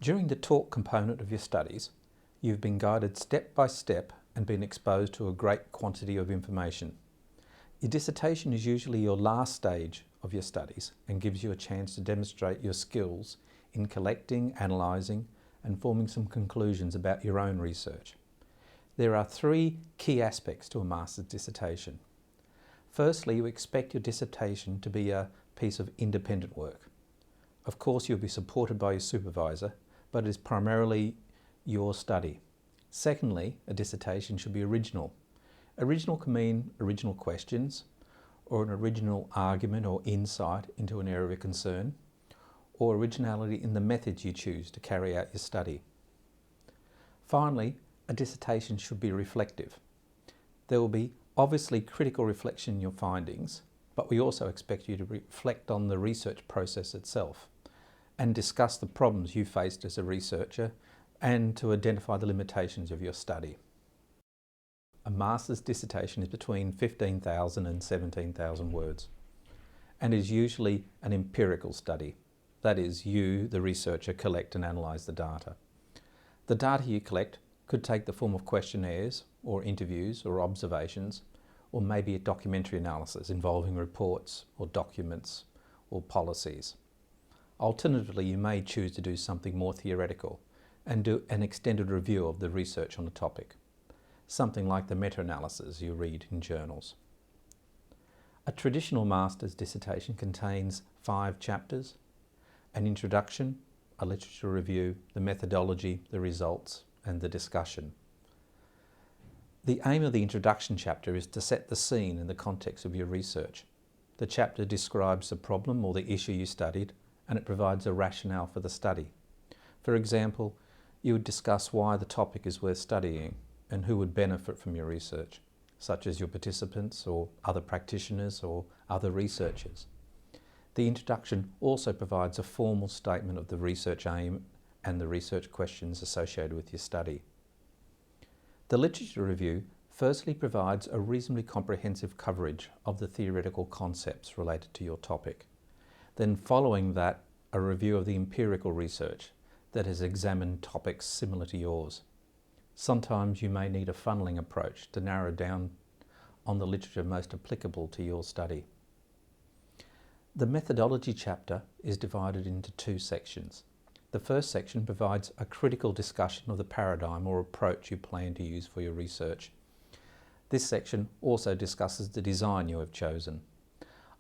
During the talk component of your studies, you've been guided step by step and been exposed to a great quantity of information. Your dissertation is usually your last stage of your studies and gives you a chance to demonstrate your skills in collecting, analysing and forming some conclusions about your own research. There are three key aspects to a master's dissertation. Firstly, you expect your dissertation to be a piece of independent work. Of course, you'll be supported by your supervisor, but it is primarily your study. Secondly, a dissertation should be original. Original can mean original questions, or an original argument or insight into an area of concern, or originality in the methods you choose to carry out your study. Finally, a dissertation should be reflective. There will be obviously critical reflection in your findings, but we also expect you to reflect on the research process itself and discuss the problems you faced as a researcher and to identify the limitations of your study. A master's dissertation is between 15,000 and 17,000 words and is usually an empirical study. That is, you, the researcher, collect and analyse the data. The data you collect could take the form of questionnaires or interviews or observations, or maybe a documentary analysis involving reports or documents or policies. Alternatively, you may choose to do something more theoretical and do an extended review of the research on a topic, something like the meta-analysis you read in journals. A traditional master's dissertation contains 5 chapters: an introduction, a literature review, the methodology, the results, and the discussion. The aim of the introduction chapter is to set the scene in the context of your research. The chapter describes the problem or the issue you studied, and it provides a rationale for the study. For example, you would discuss why the topic is worth studying and who would benefit from your research, such as your participants or other practitioners or other researchers. The introduction also provides a formal statement of the research aim and the research questions associated with your study. The literature review firstly provides a reasonably comprehensive coverage of the theoretical concepts related to your topic. Then following that, a review of the empirical research that has examined topics similar to yours. Sometimes you may need a funneling approach to narrow down on the literature most applicable to your study. The methodology chapter is divided into 2 sections. The first section provides a critical discussion of the paradigm or approach you plan to use for your research. This section also discusses the design you have chosen,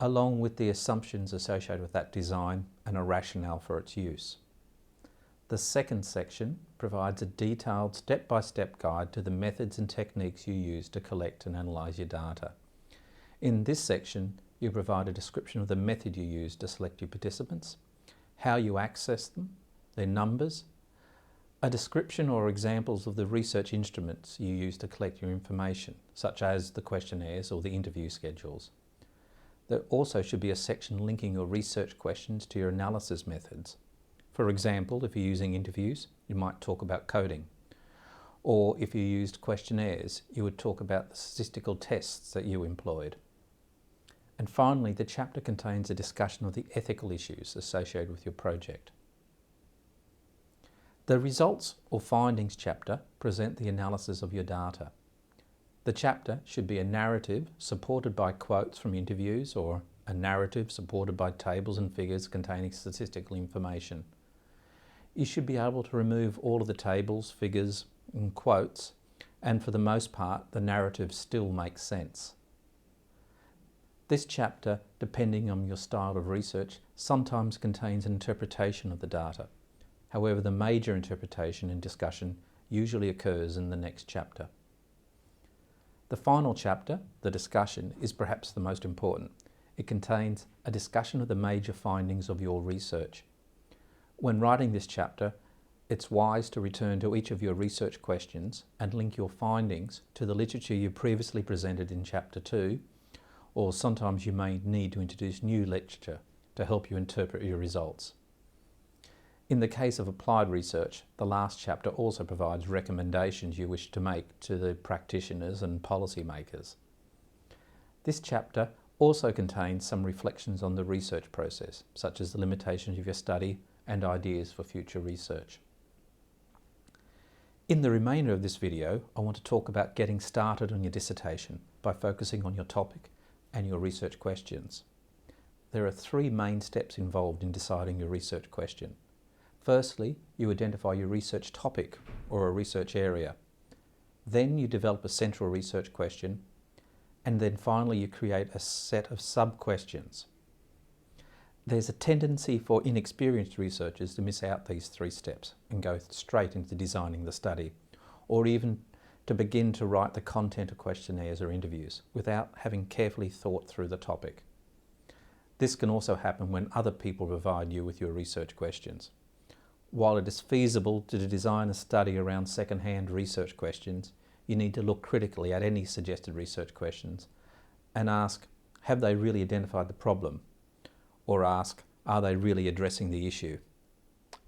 along with the assumptions associated with that design and a rationale for its use. The second section provides a detailed step-by-step guide to the methods and techniques you use to collect and analyse your data. In this section, you provide a description of the method you use to select your participants, how you access them, their numbers, a description or examples of the research instruments you use to collect your information, such as the questionnaires or the interview schedules. There also should be a section linking your research questions to your analysis methods. For example, if you're using interviews, you might talk about coding. Or if you used questionnaires, you would talk about the statistical tests that you employed. And finally, the chapter contains a discussion of the ethical issues associated with your project. The results or findings chapter present the analysis of your data. The chapter should be a narrative supported by quotes from interviews or a narrative supported by tables and figures containing statistical information. You should be able to remove all of the tables, figures and quotes, and for the most part the narrative still makes sense. This chapter, depending on your style of research, sometimes contains an interpretation of the data. However, the major interpretation and discussion usually occurs in the next chapter. The final chapter, the discussion, is perhaps the most important. It contains a discussion of the major findings of your research. When writing this chapter, it's wise to return to each of your research questions and link your findings to the literature you previously presented in Chapter 2, or sometimes you may need to introduce new literature to help you interpret your results. In the case of applied research, the last chapter also provides recommendations you wish to make to the practitioners and policymakers. This chapter also contains some reflections on the research process, such as the limitations of your study and ideas for future research. In the remainder of this video, I want to talk about getting started on your dissertation by focusing on your topic and your research questions. There are three main steps involved in deciding your research question. Firstly, you identify your research topic or a research area. Then you develop a central research question, and then finally you create a set of sub-questions. There's a tendency for inexperienced researchers to miss out these three steps and go straight into designing the study, or even to begin to write the content of questionnaires or interviews without having carefully thought through the topic. This can also happen when other people provide you with your research questions. While it is feasible to design a study around second-hand research questions, you need to look critically at any suggested research questions and ask, have they really identified the problem? Or ask, are they really addressing the issue?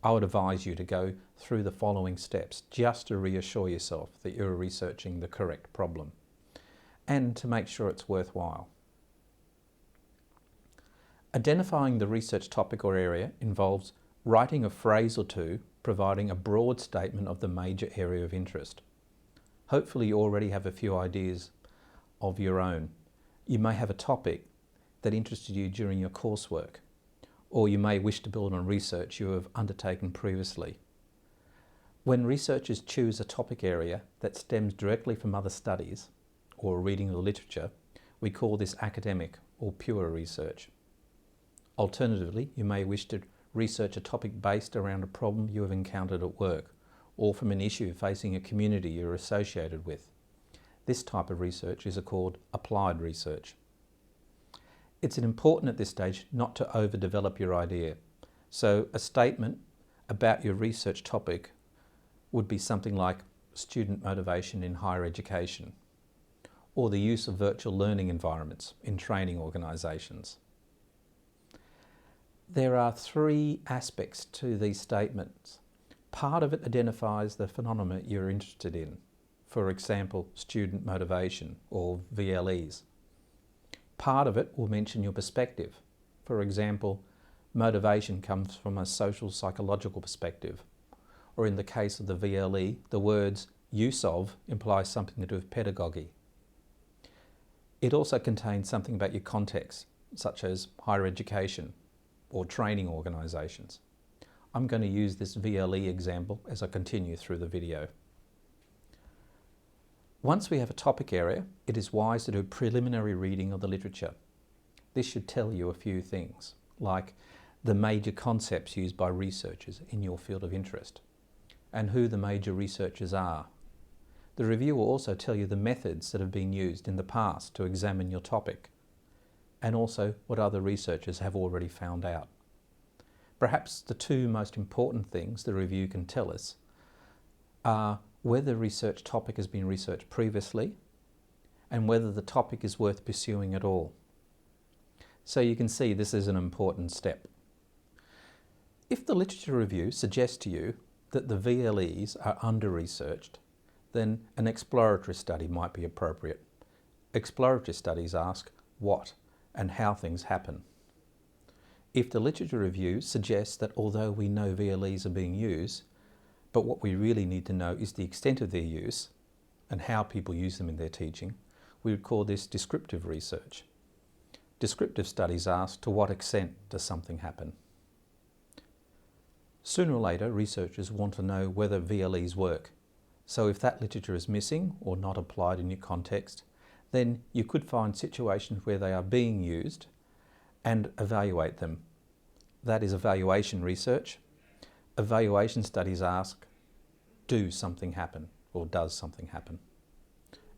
I would advise you to go through the following steps just to reassure yourself that you're researching the correct problem and to make sure it's worthwhile. Identifying the research topic or area involves writing a phrase or two providing a broad statement of the major area of interest. Hopefully you already have a few ideas of your own. You may have a topic that interested you during your coursework, or you may wish to build on research you have undertaken previously. When researchers choose a topic area that stems directly from other studies or reading of the literature, we call this academic or pure research. Alternatively, you may wish to research a topic based around a problem you have encountered at work or from an issue facing a community you're associated with. This type of research is called applied research. It's important at this stage not to overdevelop your idea. So a statement about your research topic would be something like student motivation in higher education, or the use of virtual learning environments in training organisations. There are three aspects to these statements. Part of it identifies the phenomena you're interested in, for example, student motivation or VLEs. Part of it will mention your perspective. For example, motivation comes from a social psychological perspective, or in the case of the VLE, the words use of implies something to do with pedagogy. It also contains something about your context, such as higher education or training organisations. I'm going to use this VLE example as I continue through the video. Once we have a topic area, it is wise to do preliminary reading of the literature. This should tell you a few things, like the major concepts used by researchers in your field of interest, and who the major researchers are. The review will also tell you the methods that have been used in the past to examine your topic, and also what other researchers have already found out. Perhaps the two most important things the review can tell us are whether the research topic has been researched previously and whether the topic is worth pursuing at all. So you can see this is an important step. If the literature review suggests to you that the VLEs are under-researched, then an exploratory study might be appropriate. Exploratory studies ask what and how things happen. If the literature review suggests that although we know VLEs are being used, but what we really need to know is the extent of their use and how people use them in their teaching, we would call this descriptive research. Descriptive studies ask to what extent does something happen. Sooner or later, researchers want to know whether VLEs work. So if that literature is missing or not applied in your context, then you could find situations where they are being used and evaluate them. That is evaluation research. Evaluation studies ask, do something happen or does something happen?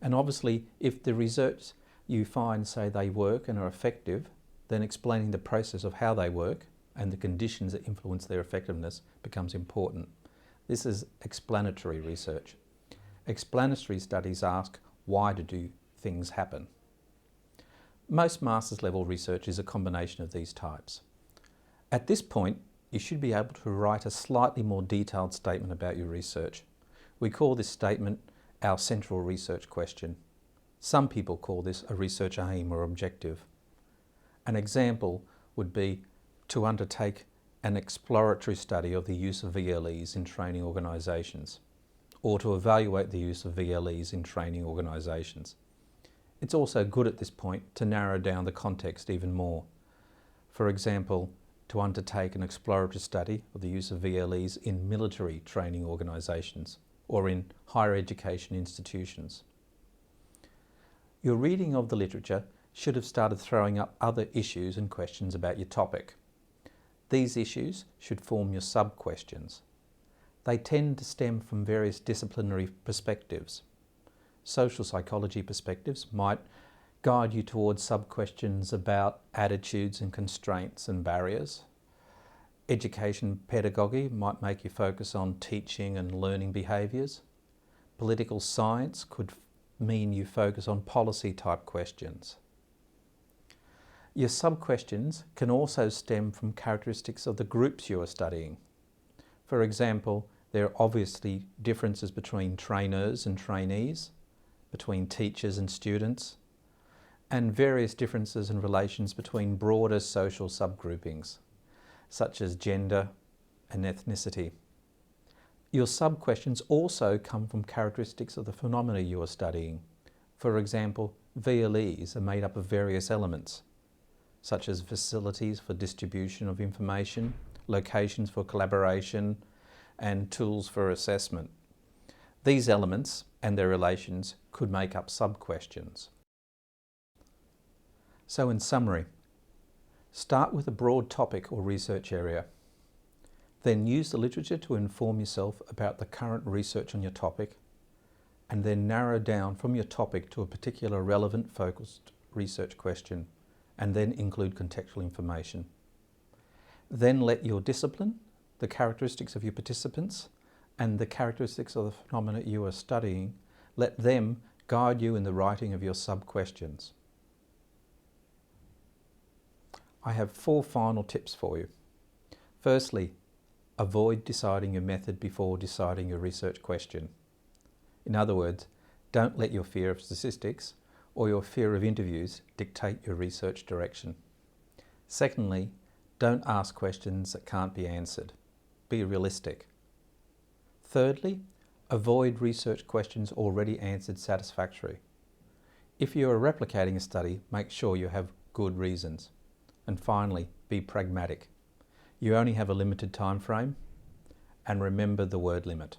And obviously, if the research you find say they work and are effective, then explaining the process of how they work and the conditions that influence their effectiveness becomes important. This is explanatory research. Explanatory studies ask, why do things happen? Most master's level research is a combination of these types. At this point, you should be able to write a slightly more detailed statement about your research. We call this statement our central research question. Some people call this a research aim or objective. An example would be to undertake an exploratory study of the use of VLEs in training organisations, or to evaluate the use of VLEs in training organisations. It's also good at this point to narrow down the context even more. For example, to undertake an exploratory study of the use of VLEs in military training organisations or in higher education institutions. Your reading of the literature should have started throwing up other issues and questions about your topic. These issues should form your sub-questions. They tend to stem from various disciplinary perspectives. Social psychology perspectives might guide you towards sub-questions about attitudes and constraints and barriers. Education pedagogy might make you focus on teaching and learning behaviours. Political science could mean you focus on policy type questions. Your sub-questions can also stem from characteristics of the groups you are studying. For example, there are obviously differences between trainers and trainees, between teachers and students, and various differences and relations between broader social subgroupings, such as gender and ethnicity. Your sub-questions also come from characteristics of the phenomena you are studying. For example, VLEs are made up of various elements, such as facilities for distribution of information, locations for collaboration, and tools for assessment. These elements and their relations could make up sub-questions. So in summary, start with a broad topic or research area. Then use the literature to inform yourself about the current research on your topic, and then narrow down from your topic to a particular relevant focused research question, and then include contextual information. Then let your discipline, the characteristics of your participants, and the characteristics of the phenomena you are studying, let them guide you in the writing of your sub-questions. I have 4 final tips for you. Firstly, avoid deciding your method before deciding your research question. In other words, don't let your fear of statistics or your fear of interviews dictate your research direction. Secondly, don't ask questions that can't be answered. Be realistic. Thirdly, avoid research questions already answered satisfactorily. If you are replicating a study, make sure you have good reasons. And finally, be pragmatic. You only have a limited time frame, and remember the word limit.